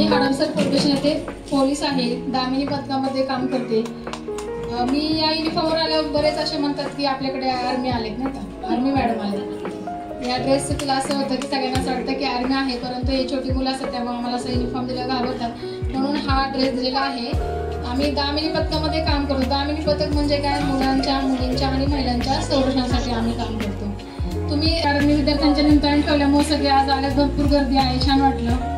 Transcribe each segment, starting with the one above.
Hadapsar police येथे police आहे, दामिनी पथकामध्ये काम करते। मी या युनिफॉर्मवर आल्यावर बरेच असे म्हणतात की आपल्याकडे आर्मी आलेत नाही का, आर्मी मॅडम आले। या ड्रेसचं तुला असं होतं की सगळ्यांना असं वाटतं की आर्मी आहे, परंतु हे छोटी मुलं असतात त्यामुळे आम्हाला असं युनिफॉर्म दिला घाबरतात, म्हणून हा ड्रेस दिलेला आहे। आम्ही दामिनी पथकामध्ये काम करतो। दामिनी पथक म्हणजे काय, मुलांच्या, मुलींच्या आणि महिलांच्या संरक्षणासाठी आम्ही काम करतो। तुम्ही आर्मी विद्यार्थ्यांच्या निमित्ताने ठेवल्यामुळे सगळे आज आल्यात, भरपूर गर्दी आहे, छान वाटलं।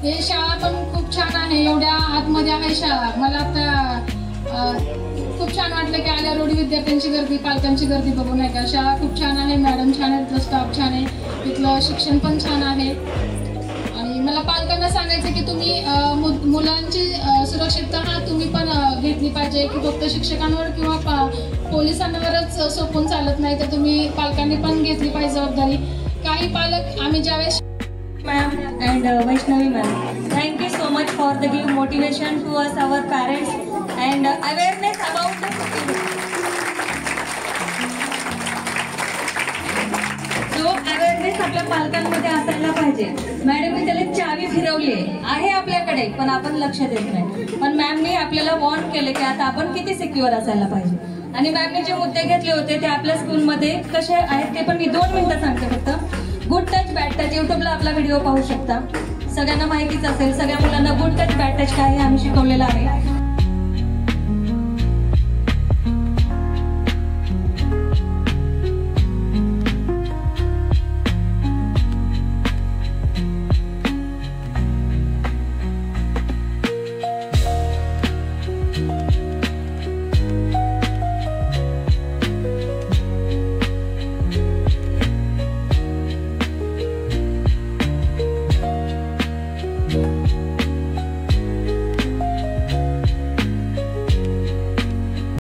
हे शाळा पण खूप छान आहे, एवढ्या आतमध्ये आहे शाळा। मला आता खूप छान वाटलं की आल्या रोडी विद्यार्थ्यांची गर्दी, पालकांची गर्दी बघून नाही का। शाळा खूप छान आहे, मॅडम छान आहे, इथलं स्टाफ छान आहे, इथलं शिक्षण पण छान आहे। आणि मला पालकांना सांगायचं की तुम्ही मुलांची सुरक्षितता तुम्ही पण घेतली पाहिजे, की फक्त शिक्षकांवर किंवा पोलिसांवरच सोपून चालत नाही, तर तुम्ही पालकांनी पण घेतली पाहिजे जबाबदारी। काही पालक आम्ही ज्यावेळेस Ma'am and Vaishnavi ma'am, thank you so much for the give motivation to us, our parents, and awareness about the जो अवेअरनेस आपल्या पालकांमध्ये असायला पाहिजे। मॅडमने त्याला चावी फिरवली आहे आपल्याकडे, पण आपण लक्ष देत नाही। पण मॅमने आपल्याला वॉर्न केले की आता आपण किती सिक्युअर असायला पाहिजे। आणि मॅमने जे मुद्दे घेतले होते ते आपल्या स्कूलमध्ये कसे आहेत ते पण मी 2 मिनिटं सांगते फक्त। गुड टच बॅड टच, यूट्यूबला आपला व्हिडिओ पाहू शकता, सगळ्यांना माहितीच असेल। सगळ्या मुलांना गुड टच बॅड टच काय हे आम्ही शिकवलेलं आहे।